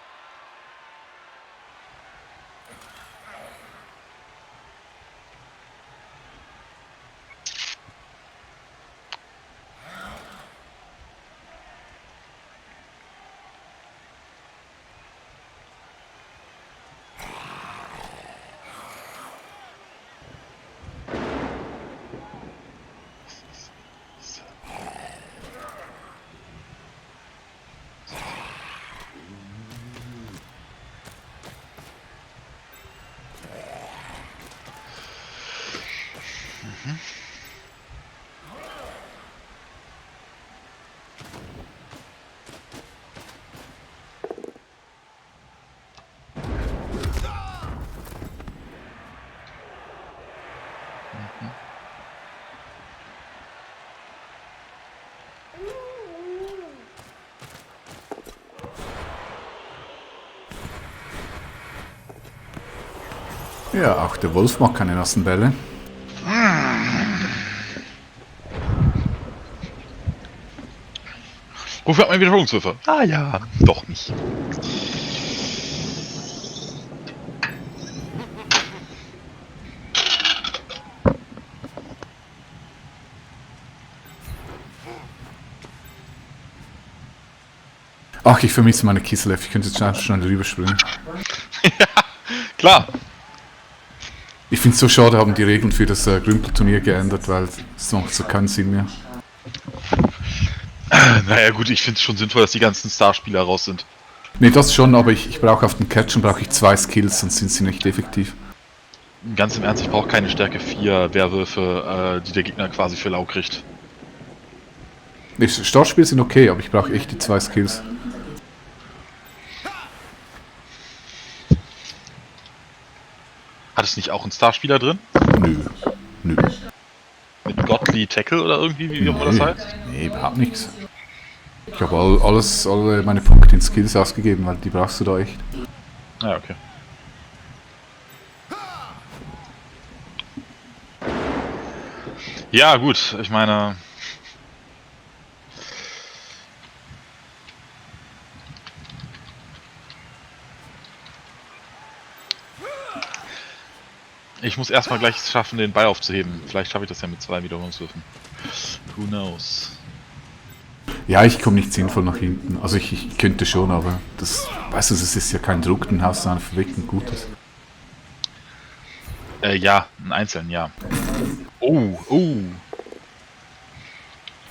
Ja, auch der Wolf mag keine nassen Bälle. Wofür hat man Wiederholungswürfe? Ah ja, doch nicht. Ach, ich vermisse meine Kislev. Ich könnte jetzt schnell rüberspringen. Ja, klar. Ich finde es so schade, haben die Regeln für das Grümpel-Turnier geändert, weil es macht so keinen Sinn mehr. Naja gut, ich finde es schon sinnvoll, dass die ganzen Starspieler raus sind. Ne, das schon, aber ich brauche auf den Catchen brauche ich 2 Skills, sonst sind sie nicht effektiv. Ganz im Ernst, ich brauche keine Stärke 4 Werwölfe, die der Gegner quasi für lau kriegt. Nee, Startspiele sind okay, aber ich brauche echt die 2 Skills. Hat es nicht auch einen Starspieler drin? Nö. Nö. Mit Godly Tackle oder irgendwie, wie auch immer das heißt? Nee, überhaupt nichts. Ich habe alle meine Punkte in Skills ausgegeben, weil die brauchst du da echt. Ja, okay. Ja, gut, ich meine... Ich muss erstmal gleich schaffen, den Ball aufzuheben. Vielleicht schaffe ich das ja mit 2 Wiederholungswürfen. Who knows? Ja, ich komme nicht sinnvoll nach hinten. Also ich könnte schon, aber das, weißt du, das ist ja kein Druck, den hast du einfach weg und gut ist. Ja, einen einzelnen, ja. Oh, oh.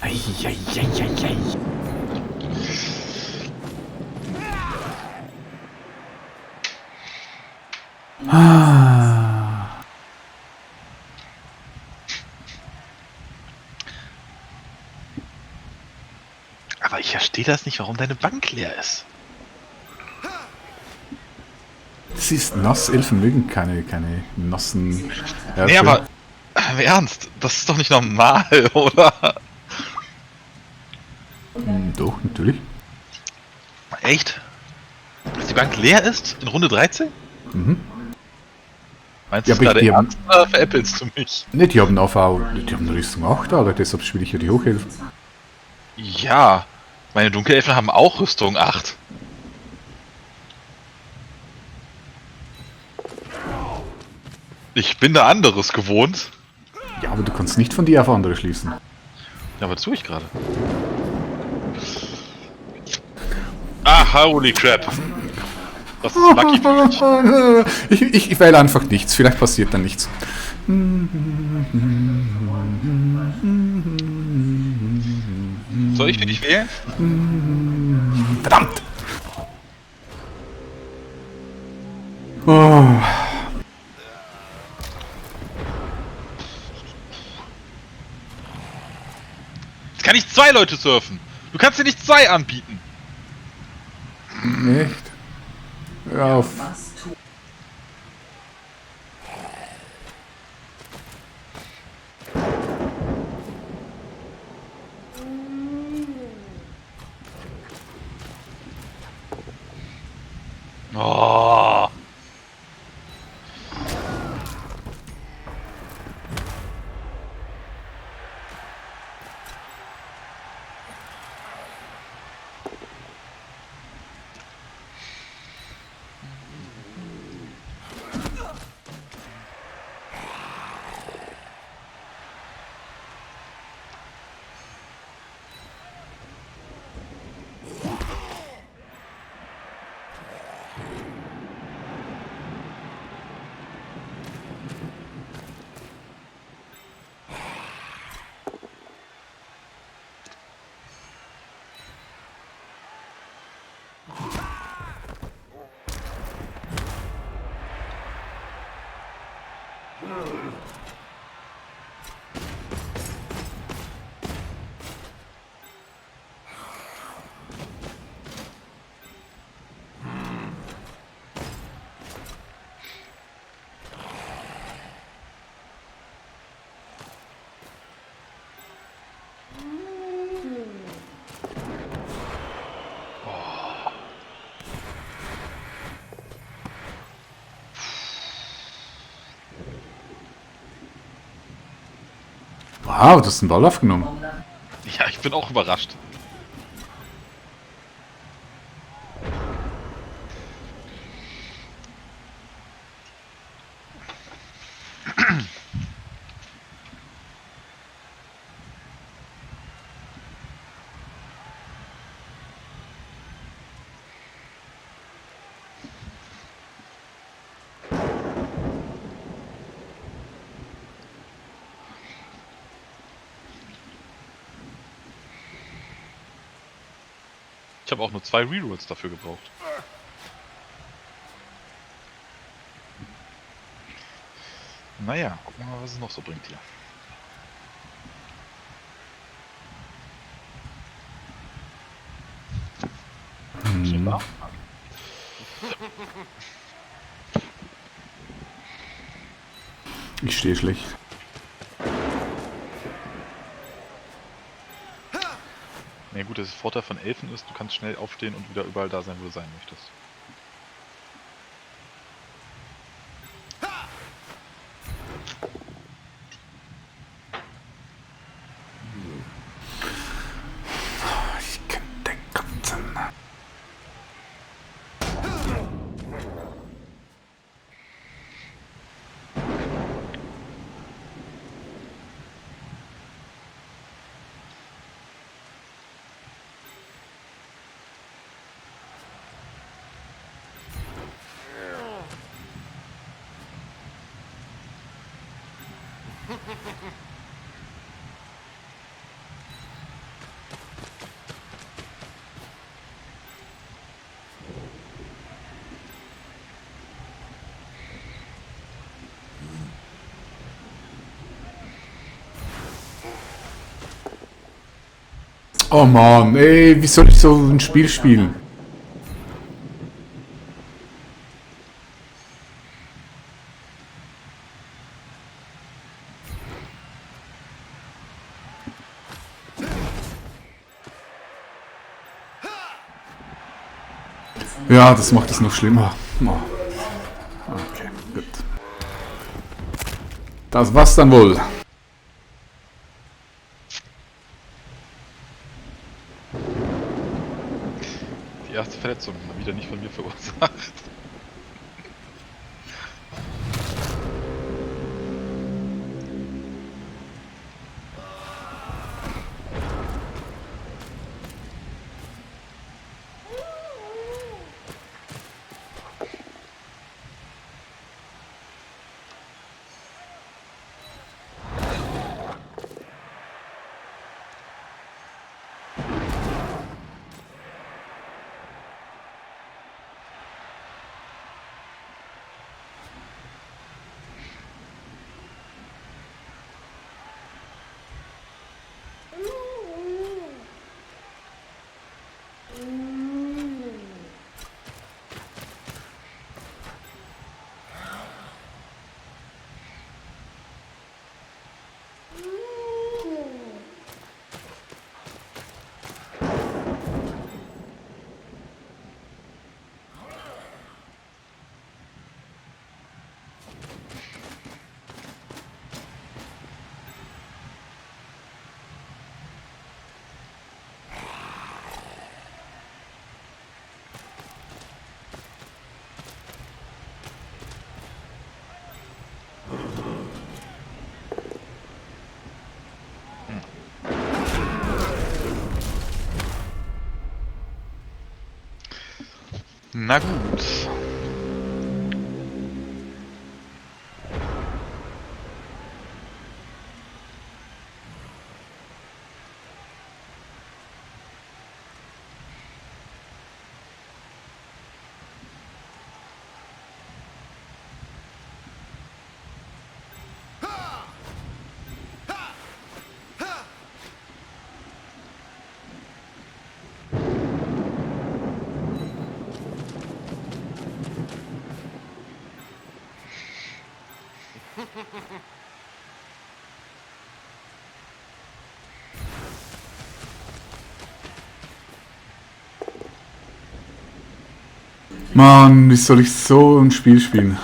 Eieieiei. Aber ich verstehe das nicht, warum deine Bank leer ist. Das ist nass, Elfen mögen keine nassen Ärsche. Nee, aber im Ernst, das ist doch nicht normal, oder? Doch, natürlich. Echt? Dass die Bank leer ist? In Runde 13? Mhm. Meinst Ja, du aber gerade die haben- ernst oder veräppelst du mich? Ne, die haben AV, die haben eine Rüstung 8, Alter, deshalb spiele ich ja die Hochelfen. Ja, meine Dunkelelfen haben auch Rüstung 8. Ich bin da anderes gewohnt. Ja, aber du kannst nicht von dir auf andere schließen. Ja, aber das tue ich gerade. Ah, holy crap. Das ist lucky für mich. Ich wähle einfach nichts, vielleicht passiert dann nichts. Soll ich für dich wählen? Verdammt! Oh. Jetzt kann ich 2 Leute surfen. Du kannst dir nicht 2 anbieten. Echt? Hör auf. Oh. Wow, du hast den Ball aufgenommen. Ja, ich bin auch überrascht. Ich habe auch nur 2 Rerolls dafür gebraucht. Naja, gucken wir mal, was es noch so bringt hier. Schneller. Ich stehe schlecht. Na gut, das Vorteil von Elfen ist, du kannst schnell aufstehen und wieder überall da sein, wo du sein möchtest. Ich könnte kotzen. Oh Mann, ey, wie soll ich so ein Spiel spielen? Ja, das macht es noch schlimmer. Oh. Okay, gut. Das war's dann wohl. Die erste Verletzung, mal wieder nicht von mir verursacht. Na gut. Mann, wie soll ich so ein Spiel spielen?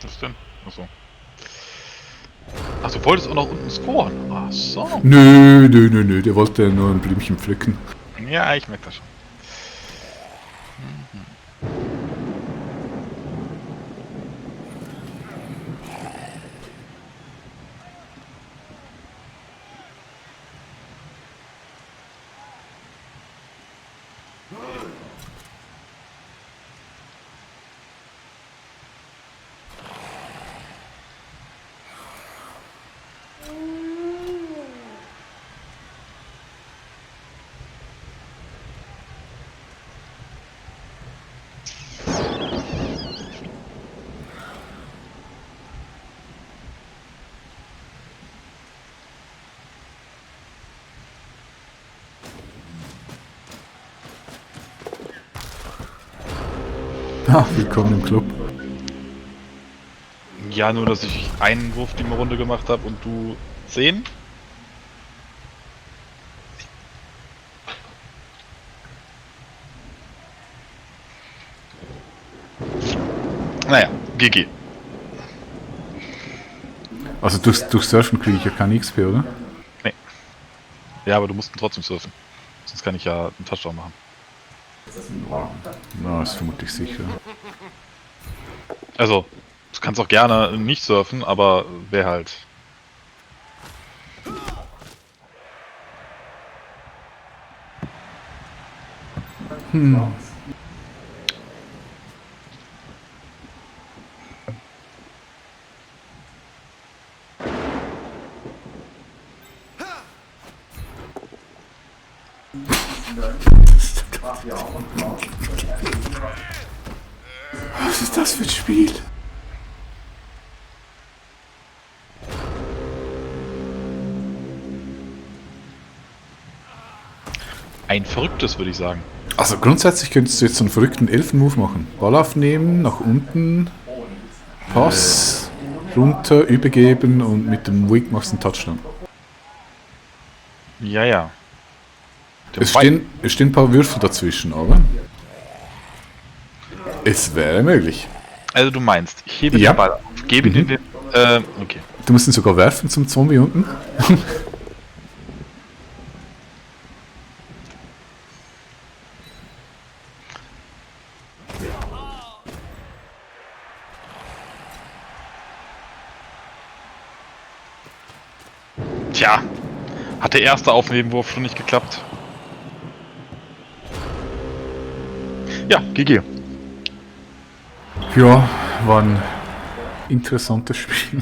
Was denn? Achso. Ach, du wolltest auch noch unten scoren. Ach so. Nö, der wollte nur ein Blümchen pflücken. Ja, ich merke das schon. Ah, willkommen im Club. Ja, nur dass ich einen Wurf die Runde gemacht habe und du 10. Naja, GG. Also durch Surfen kriege ich ja kein XP, oder? Ja, aber du musst ihn trotzdem surfen. Sonst kann ich ja einen Touchdown machen. Na, ist vermutlich sicher. Also, du kannst auch gerne nicht surfen, aber wäre halt. Was ist das für ein Spiel? Ein verrücktes, würde ich sagen. Also grundsätzlich könntest du jetzt so einen verrückten Elfen-Move machen. Ball aufnehmen, nach unten, Pass, runter, übergeben und mit dem Wing machst du einen Touchdown. Ja, ja. Es stehen ein paar Würfel dazwischen, aber es wäre möglich. Also du meinst, ich hebe Ja. den Ball auf, gebe den... okay. Du musst ihn sogar werfen zum Zombie unten. Tja, hat der erste Aufnebenwurf schon nicht geklappt. Ja, GG. Ja, war ein interessantes Spiel.